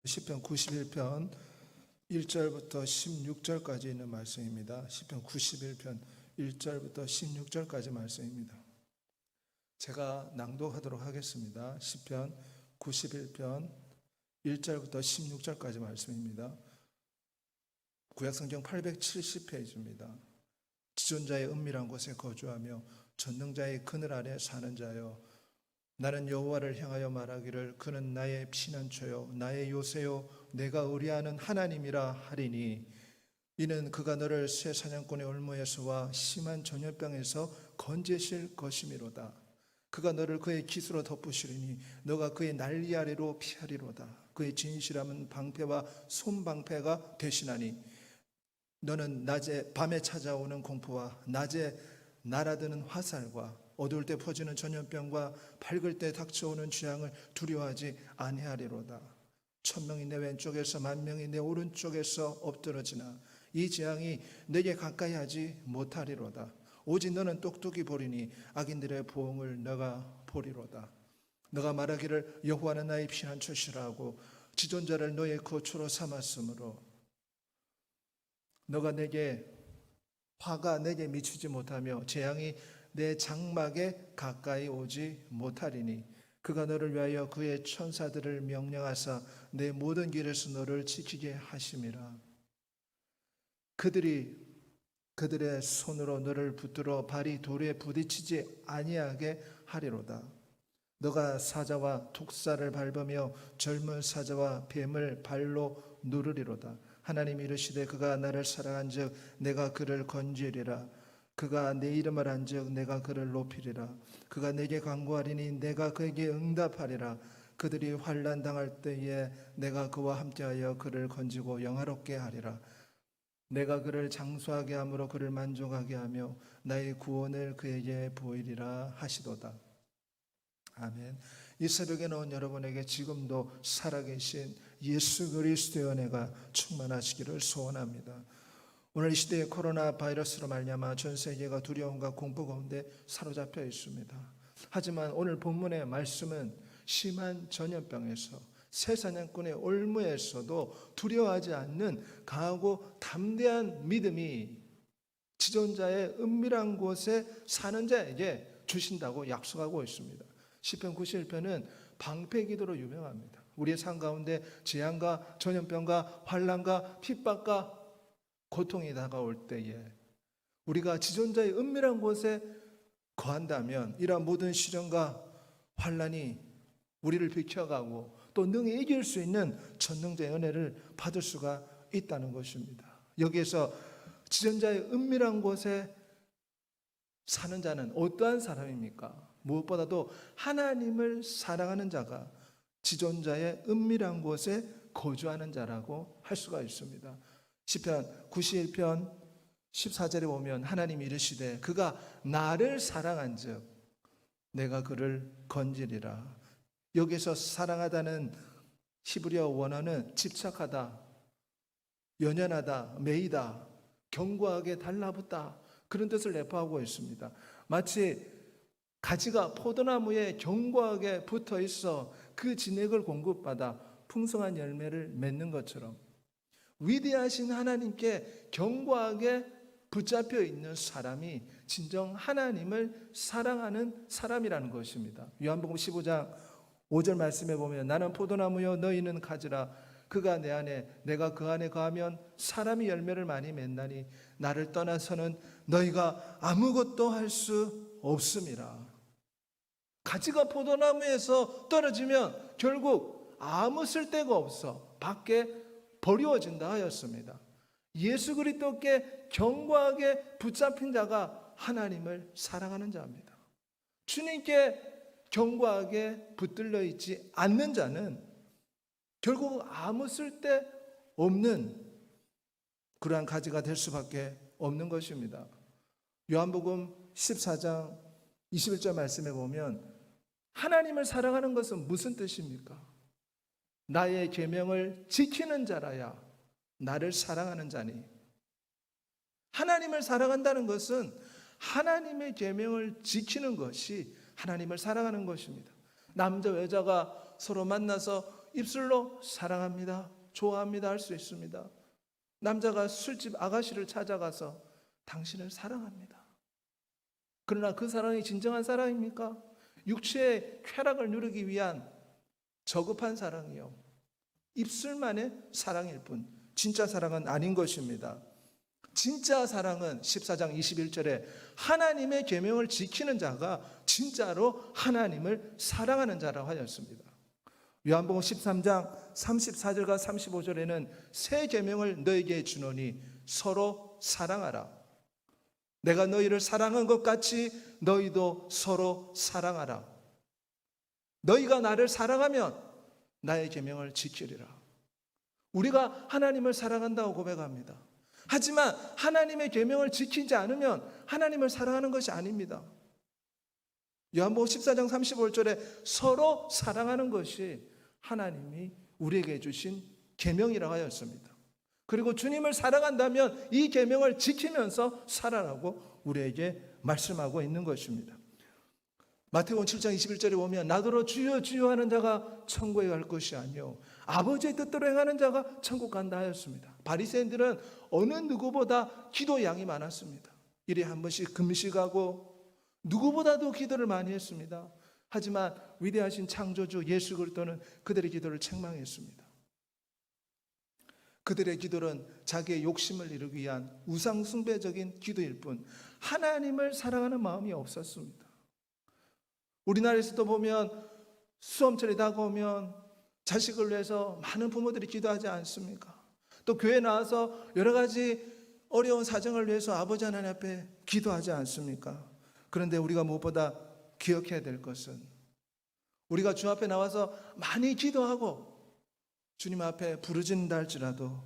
시편 91편 1절부터 16절까지 있는 말씀입니다. 시편 91편 1절부터 16절까지 말씀입니다. 제가 낭독하도록 하겠습니다. 시편 91편 1절부터 16절까지 말씀입니다. 구약성경 870페이지입니다. 지존자의 은밀한 곳에 거주하며 전능자의 그늘 아래 사는 자여, 나는 여호와를 향하여 말하기를 그는 나의 피난처요 나의 요새요 내가 의뢰하는 하나님이라 하리니, 이는 그가 너를 새 사냥꾼의 올무에서와 심한 전염병에서 건지실 것이미로다. 그가 너를 그의 깃으로 덮으시리니 너가 그의 난리 아래로 피하리로다. 그의 진실함은 방패와 손방패가 되시나니, 너는 밤에 찾아오는 공포와 낮에 날아드는 화살과 어두울 때 퍼지는 전염병과 밝을 때 닥쳐오는 재앙을 두려워하지 아니하리로다. 1000명이 내 왼쪽에서 10,000명이 내 오른쪽에서 엎드러지나 이 재앙이 내게 가까이 하지 못하리로다. 오직 너는 똑똑히 보리니 악인들의 보응을 너가 보리로다. 너가 말하기를 여호와는 나의 피난처시라 하고 지존자를 너의 거처로 삼았으므로, 너가 화가 내게 미치지 못하며 재앙이 내 장막에 가까이 오지 못하리니, 그가 너를 위하여 그의 천사들을 명령하사 내 모든 길에서 너를 지키게 하심이라. 그들의 손으로 너를 붙들어 발이 돌에 부딪히지 아니하게 하리로다. 너가 사자와 독사를 밟으며 젊은 사자와 뱀을 발로 누르리로다. 하나님이 이르시되 그가 나를 사랑한즉 내가 그를 건지리라. 그가 내 이름을 안즉 내가 그를 높이리라. 그가 내게 간구하리니 내가 그에게 응답하리라. 그들이 환난 당할 때에 내가 그와 함께하여 그를 건지고 영화롭게 하리라. 내가 그를 장수하게 함으로 그를 만족하게 하며 나의 구원을 그에게 보이리라 하시도다. 아멘. 이 새벽에 나온 여러분에게 지금도 살아계신 예수 그리스도의 은혜가 충만하시기를 소원합니다. 오늘 이 시대의 코로나 바이러스로 말미암아 전 세계가 두려움과 공포 가운데 사로잡혀 있습니다. 하지만 오늘 본문의 말씀은 심한 전염병에서 새 사냥꾼의 올무에서도 두려워하지 않는 강하고 담대한 믿음이 지존자의 은밀한 곳에 사는 자에게 주신다고 약속하고 있습니다. 시편 91편은 방패기도로 유명합니다. 우리의 삶 가운데 재앙과 전염병과 환난과 핍박과 고통이 다가올 때에 우리가 지존자의 은밀한 곳에 거한다면 이러한 모든 시련과 환난이 우리를 비켜가고 또 능히 이길 수 있는 전능자의 은혜를 받을 수가 있다는 것입니다. 여기에서 지존자의 은밀한 곳에 사는 자는 어떠한 사람입니까? 무엇보다도 하나님을 사랑하는 자가 지존자의 은밀한 곳에 거주하는 자라고 할 수가 있습니다. 시편 91편 14절에 보면 하나님이 이르시되 그가 나를 사랑한즉 내가 그를 건지리라. 여기서 사랑하다는 히브리어 원어는 집착하다, 연연하다, 매이다, 견고하게 달라붙다, 그런 뜻을 내포하고 있습니다. 마치 가지가 포도나무에 견고하게 붙어 있어 그 진액을 공급받아 풍성한 열매를 맺는 것처럼 위대하신 하나님께 견고하게 붙잡혀 있는 사람이 진정 하나님을 사랑하는 사람이라는 것입니다. 요한복음 15장 5절 말씀에 보면 나는 포도나무여 너희는 가지라. 그가 내 안에 내가 그 안에 거하면 사람이 열매를 많이 맺나니 나를 떠나서는 너희가 아무것도 할 수 없음이라. 가지가 포도나무에서 떨어지면 결국 아무 쓸데가 없어 밖에 버리워진다 하였습니다. 예수 그리스도께 견고하게 붙잡힌 자가 하나님을 사랑하는 자입니다. 주님께 견고하게 붙들려 있지 않는 자는 결국 아무 쓸데 없는 그러한 가지가 될 수밖에 없는 것입니다. 요한복음 14장 21절 말씀에 보면 하나님을 사랑하는 것은 무슨 뜻입니까? 나의 계명을 지키는 자라야 나를 사랑하는 자니. 하나님을 사랑한다는 것은 하나님의 계명을 지키는 것이 하나님을 사랑하는 것입니다. 남자 여자가 서로 만나서 입술로 사랑합니다, 좋아합니다 할 수 있습니다. 남자가 술집 아가씨를 찾아가서 당신을 사랑합니다. 그러나 그 사랑이 진정한 사랑입니까? 육체의 쾌락을 누리기 위한 저급한 사랑이요, 입술만의 사랑일 뿐 진짜 사랑은 아닌 것입니다. 진짜 사랑은 14장 21절에 하나님의 계명을 지키는 자가 진짜로 하나님을 사랑하는 자라고 하였습니다. 요한복음 13장 34절과 35절에는 새 계명을 너에게 주노니 서로 사랑하라. 내가 너희를 사랑한 것 같이 너희도 서로 사랑하라. 너희가 나를 사랑하면 나의 계명을 지키리라. 우리가 하나님을 사랑한다고 고백합니다. 하지만 하나님의 계명을 지키지 않으면 하나님을 사랑하는 것이 아닙니다. 요한복음 14장 35절에 서로 사랑하는 것이 하나님이 우리에게 주신 계명이라고 하였습니다. 그리고 주님을 사랑한다면 이 계명을 지키면서 살아라고 우리에게 말씀하고 있는 것입니다. 마태복음 7장 21절에 보면 나더러 주여 주여 하는 자가 천국에 갈 것이 아니요 아버지의 뜻대로 행하는 자가 천국 간다 하였습니다. 바리새인들은 어느 누구보다 기도 양이 많았습니다. 일에 한 번씩 금식하고 누구보다도 기도를 많이 했습니다. 하지만 위대하신 창조주 예수 그리스도는 그들의 기도를 책망했습니다. 그들의 기도는 자기의 욕심을 이루기 위한 우상 숭배적인 기도일 뿐 하나님을 사랑하는 마음이 없었습니다. 우리나라에서도 보면 수험철이 다가오면 자식을 위해서 많은 부모들이 기도하지 않습니까? 또 교회 나와서 여러 가지 어려운 사정을 위해서 아버지 하나님 앞에 기도하지 않습니까? 그런데 우리가 무엇보다 기억해야 될 것은 우리가 주 앞에 나와서 많이 기도하고 주님 앞에 부르짖는다 할지라도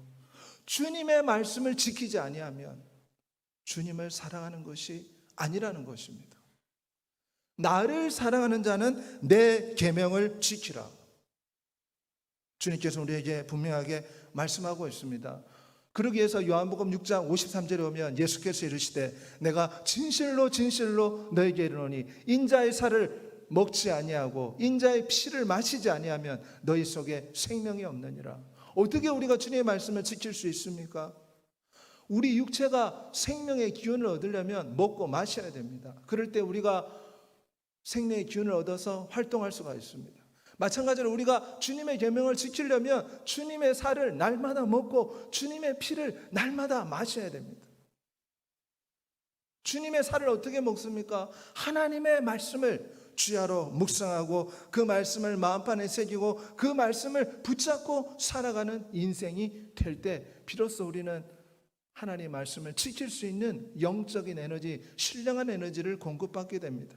주님의 말씀을 지키지 아니하면 주님을 사랑하는 것이 아니라는 것입니다. 나를 사랑하는 자는 내 계명을 지키라. 주님께서 우리에게 분명하게 말씀하고 있습니다. 그러기 위해서 요한복음 6장 53절에 오면 예수께서 이르시되 내가 진실로 진실로 너에게 이르노니 인자의 살을 먹지 아니하고 인자의 피를 마시지 아니하면 너희 속에 생명이 없느니라. 어떻게 우리가 주님의 말씀을 지킬 수 있습니까? 우리 육체가 생명의 기운을 얻으려면 먹고 마셔야 됩니다. 그럴 때 우리가 생명의 기운을 얻어서 활동할 수가 있습니다. 마찬가지로 우리가 주님의 계명을 지키려면 주님의 살을 날마다 먹고 주님의 피를 날마다 마셔야 됩니다. 주님의 살을 어떻게 먹습니까? 하나님의 말씀을 주야로 묵상하고 그 말씀을 마음판에 새기고 그 말씀을 붙잡고 살아가는 인생이 될 때 비로소 우리는 하나님의 말씀을 지킬 수 있는 영적인 에너지, 신령한 에너지를 공급받게 됩니다.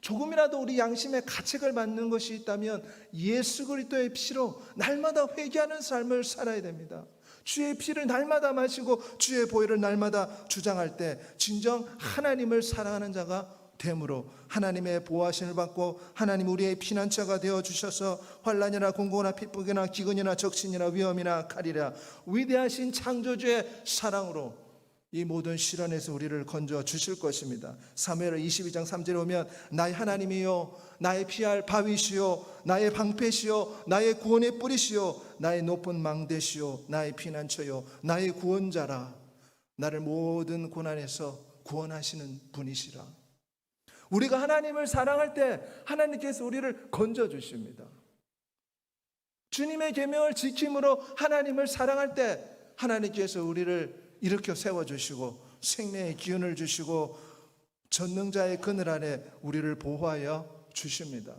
조금이라도 우리 양심에 가책을 받는 것이 있다면 예수 그리스도의 피로 날마다 회개하는 삶을 살아야 됩니다. 주의 피를 날마다 마시고 주의 보혈을 날마다 주장할 때 진정 하나님을 사랑하는 자가 됨으로 하나님의 보호하심을 받고 하나님 우리의 피난처가 되어주셔서 환난이나 공고나 핍박이나 기근이나 적신이나 위험이나 칼이라 위대하신 창조주의 사랑으로 이 모든 시련에서 우리를 건져 주실 것입니다. 사무엘 22장 3절에 오면 나의 하나님이요 나의 피할 바위시요 나의 방패시요 나의 구원의 뿌리시요 나의 높은 망대시요 나의 피난처요 나의 구원자라. 나를 모든 고난에서 구원하시는 분이시라. 우리가 하나님을 사랑할 때 하나님께서 우리를 건져 주십니다. 주님의 계명을 지킴으로 하나님을 사랑할 때 하나님께서 우리를 일으켜 세워주시고 생명의 기운을 주시고 전능자의 그늘 아래 우리를 보호하여 주십니다.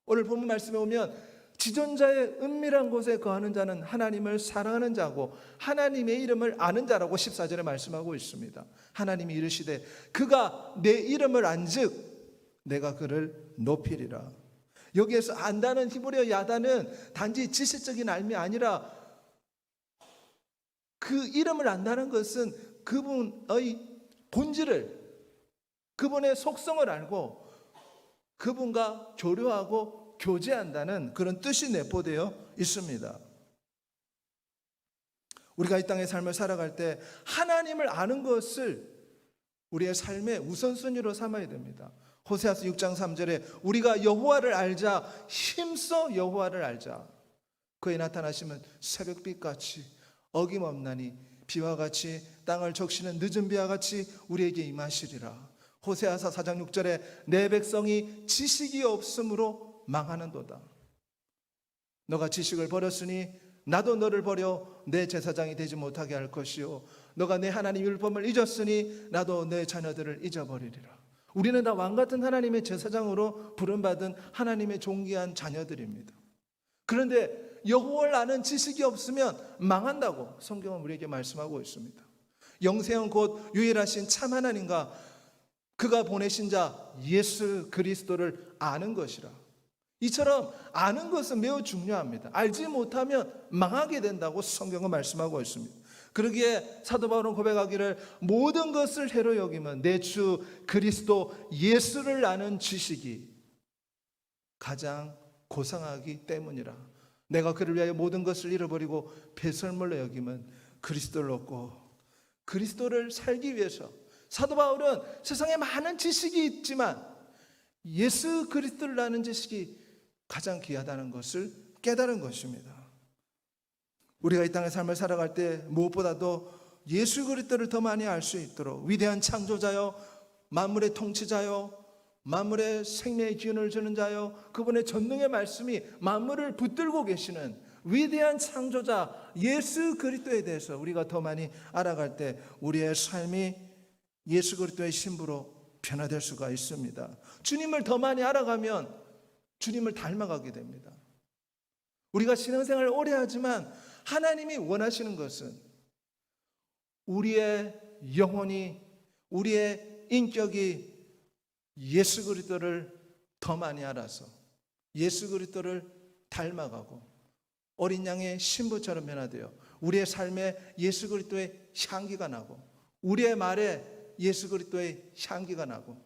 오늘 본문 말씀에 오면 지존자의 은밀한 곳에 거하는 자는 하나님을 사랑하는 자고 하나님의 이름을 아는 자라고 14절에 말씀하고 있습니다. 하나님이 이르시되 그가 내 이름을 안즉 내가 그를 높이리라. 여기에서 안다는 히브리어 야다는 단지 지식적인 알미 아니라 그 이름을 안다는 것은 그분의 본질을, 그분의 속성을 알고 그분과 교류하고 교제한다는 그런 뜻이 내포되어 있습니다. 우리가 이 땅의 삶을 살아갈 때 하나님을 아는 것을 우리의 삶의 우선순위로 삼아야 됩니다. 호세아서 6장 3절에 우리가 여호와를 알자, 힘써 여호와를 알자. 그에 나타나시면 새벽빛같이 어김없나니 비와 같이 땅을 적시는 늦은 비와 같이 우리에게 임하시리라. 호세아서 4장 6절에 내 백성이 지식이 없으므로 망하는도다. 너가 지식을 버렸으니 나도 너를 버려 내 제사장이 되지 못하게 할 것이요 너가 내 하나님 율법을 잊었으니 나도 내 자녀들을 잊어버리리라. 우리는 다 왕같은 하나님의 제사장으로 부름받은 하나님의 존귀한 자녀들입니다. 그런데 여호와를 아는 지식이 없으면 망한다고 성경은 우리에게 말씀하고 있습니다. 영세형 곧 유일하신 참 하나님과 그가 보내신 자 예수 그리스도를 아는 것이라. 이처럼 아는 것은 매우 중요합니다. 알지 못하면 망하게 된다고 성경은 말씀하고 있습니다. 그러기에 사도 바울은 고백하기를 모든 것을 해로 여기면 내 주 그리스도 예수를 아는 지식이 가장 고상하기 때문이라. 내가 그를 위하여 모든 것을 잃어버리고 배설물로 여기면 그리스도를 얻고 그리스도를 살기 위해서 사도 바울은 세상에 많은 지식이 있지만 예수 그리스도를 아는 지식이 가장 귀하다는 것을 깨달은 것입니다. 우리가 이 땅의 삶을 살아갈 때 무엇보다도 예수 그리스도를 더 많이 알 수 있도록 위대한 창조자요 만물의 통치자요 만물의 생명의 기운을 주는 자요 그분의 전능의 말씀이 만물을 붙들고 계시는 위대한 창조자 예수 그리스도에 대해서 우리가 더 많이 알아갈 때 우리의 삶이 예수 그리스도의 신부로 변화될 수가 있습니다. 주님을 더 많이 알아가면 주님을 닮아가게 됩니다. 우리가 신앙생활을 오래 하지만 하나님이 원하시는 것은 우리의 영혼이 우리의 인격이 예수 그리스도를 더 많이 알아서 예수 그리스도를 닮아가고 어린 양의 신부처럼 변화되어 우리의 삶에 예수 그리스도의 향기가 나고 우리의 말에 예수 그리스도의 향기가 나고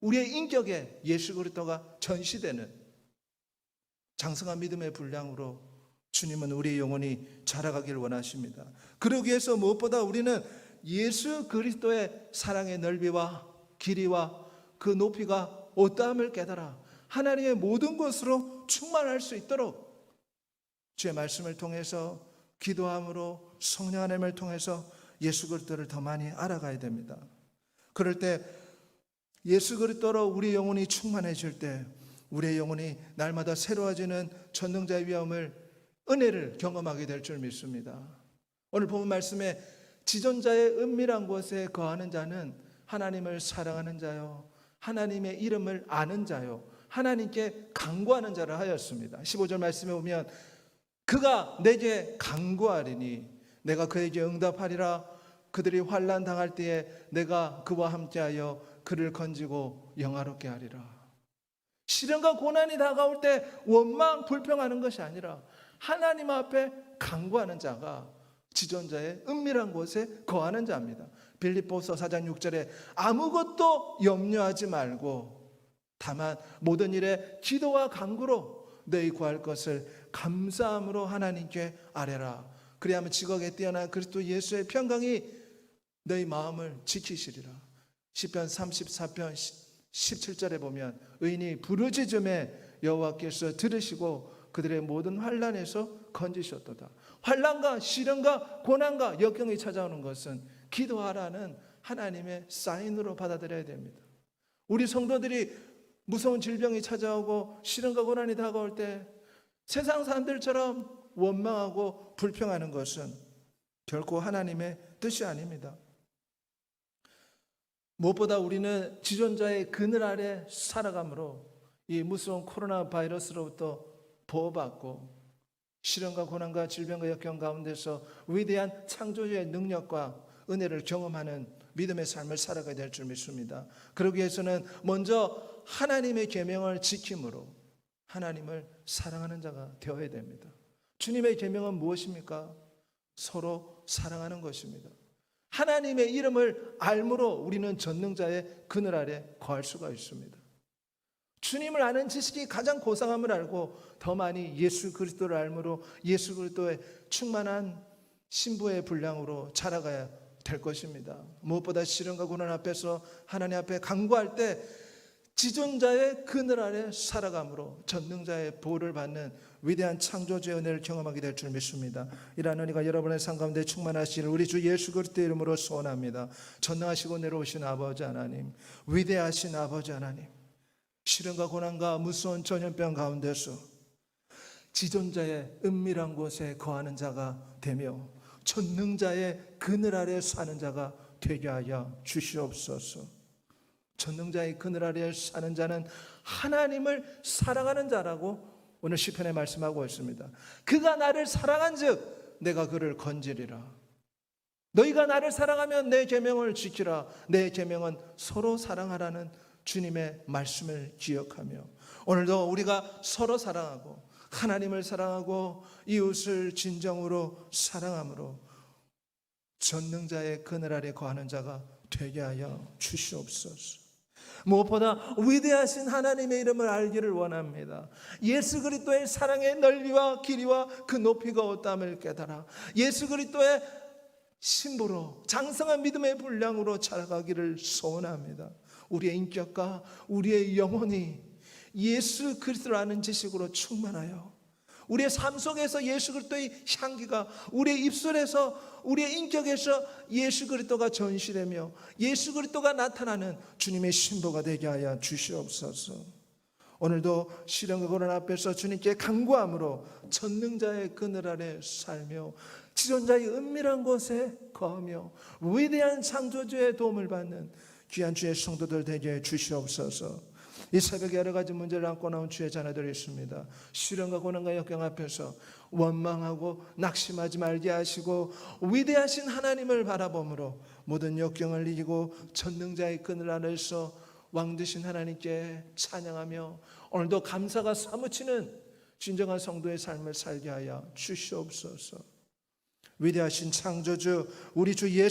우리의 인격에 예수 그리스도가 전시되는 장성한 믿음의 분량으로 주님은 우리의 영혼이 자라가길 원하십니다. 그러기 위해서 무엇보다 우리는 예수 그리스도의 사랑의 넓이와 길이와 그 높이가 어떠함을 깨달아 하나님의 모든 것으로 충만할 수 있도록 주의 말씀을 통해서 기도함으로 성령 하나님을 통해서 예수 그리스도를 더 많이 알아가야 됩니다. 그럴 때 예수 그리스도로 우리 영혼이 충만해질 때 우리의 영혼이 날마다 새로워지는 전능자의 위엄을 은혜를 경험하게 될 줄 믿습니다. 오늘 본 말씀에 지존자의 은밀한 곳에 거하는 자는 하나님을 사랑하는 자요 하나님의 이름을 아는 자요 하나님께 간구하는 자를 하였습니다. 15절 말씀에 보면 그가 내게 간구하리니 내가 그에게 응답하리라. 그들이 환난 당할 때에 내가 그와 함께하여 그를 건지고 영화롭게 하리라. 시련과 고난이 다가올 때 원망 불평하는 것이 아니라 하나님 앞에 간구하는 자가 지존자의 은밀한 곳에 거하는 자입니다. 빌립보서 4장 6절에 아무것도 염려하지 말고 다만 모든 일에 기도와 간구로 너희 구할 것을 감사함으로 하나님께 아뢰라. 그리하면 지극하게 뛰어난 그리스도 예수의 평강이 너희 마음을 지키시리라. 시편 34편 17절에 보면 의인이 부르짖음에 여호와께서 들으시고 그들의 모든 환난에서 건지셨도다. 환난과 시련과 고난과 역경이 찾아오는 것은 기도하라는 하나님의 사인으로 받아들여야 됩니다. 우리 성도들이 무서운 질병이 찾아오고 시련과 고난이 다가올 때 세상 사람들처럼 원망하고 불평하는 것은 결코 하나님의 뜻이 아닙니다. 무엇보다 우리는 지존자의 그늘 아래 살아감으로 이 무서운 코로나 바이러스로부터 보호받고 시련과 고난과 질병과 역경 가운데서 위대한 창조주의 능력과 은혜를 경험하는 믿음의 삶을 살아가야 될 줄 믿습니다. 그러기 위해서는 먼저 하나님의 계명을 지킴으로 하나님을 사랑하는 자가 되어야 됩니다. 주님의 계명은 무엇입니까? 서로 사랑하는 것입니다. 하나님의 이름을 알므로 우리는 전능자의 그늘 아래 거할 수가 있습니다. 주님을 아는 지식이 가장 고상함을 알고 더 많이 예수 그리스도를 알므로 예수 그리스도의 충만한 신부의 분량으로 자라가야 될 것입니다. 무엇보다 시련과 고난 앞에서 하나님 앞에 간구할 때 지존자의 그늘 아래 살아감으로 전능자의 보호를 받는 위대한 창조주의 은혜를 경험하게 될 줄 믿습니다. 이러한 은혜가 여러분의 삶 가운데 충만하시기를 우리 주 예수 그리스도의 이름으로 소원합니다. 전능하시고 내려오신 아버지 하나님, 위대하신 아버지 하나님, 시련과 고난과 무서운 전염병 가운데서 지존자의 은밀한 곳에 거하는 자가 되며 전능자의 그늘 아래 사는 자가 되게 하여 주시옵소서. 전능자의 그늘 아래 사는 자는 하나님을 사랑하는 자라고 오늘 시편에 말씀하고 있습니다. 그가 나를 사랑한즉 내가 그를 건지리라. 너희가 나를 사랑하면 내 계명을 지키라. 내 계명은 서로 사랑하라는 주님의 말씀을 기억하며 오늘도 우리가 서로 사랑하고 하나님을 사랑하고 이웃을 진정으로 사랑함으로 전능자의 그늘 아래 거하는 자가 되게 하여 주시옵소서. 무엇보다 위대하신 하나님의 이름을 알기를 원합니다. 예수 그리스도의 사랑의 넓이와 길이와 그 높이가 어떠함을 깨달아 예수 그리스도의 신부로 장성한 믿음의 분량으로 자라가기를 소원합니다. 우리의 인격과 우리의 영혼이 예수 그리스도를 아는 지식으로 충만하여 우리의 삶 속에서 예수 그리스도의 향기가 우리의 입술에서 우리의 인격에서 예수 그리스도가 전시되며 예수 그리스도가 나타나는 주님의 신부가 되게 하여 주시옵소서. 오늘도 시련과 고난 앞에서 주님께 간구함으로 전능자의 그늘 아래 살며 지존자의 은밀한 곳에 거하며 위대한 창조주의 도움을 받는 귀한 주의 성도들 되게 해 주시옵소서. 이 새벽에 여러 가지 문제를 안고 나온 주의 자녀들이 있습니다. 시련과 고난과 역경 앞에서 원망하고 낙심하지 말게 하시고 위대하신 하나님을 바라봄으로 모든 역경을 이기고 전능자의 그늘 아래서 왕 되신 하나님께 찬양하며 오늘도 감사가 사무치는 진정한 성도의 삶을 살게 하여 주시옵소서. 위대하신 창조주 우리 주 예수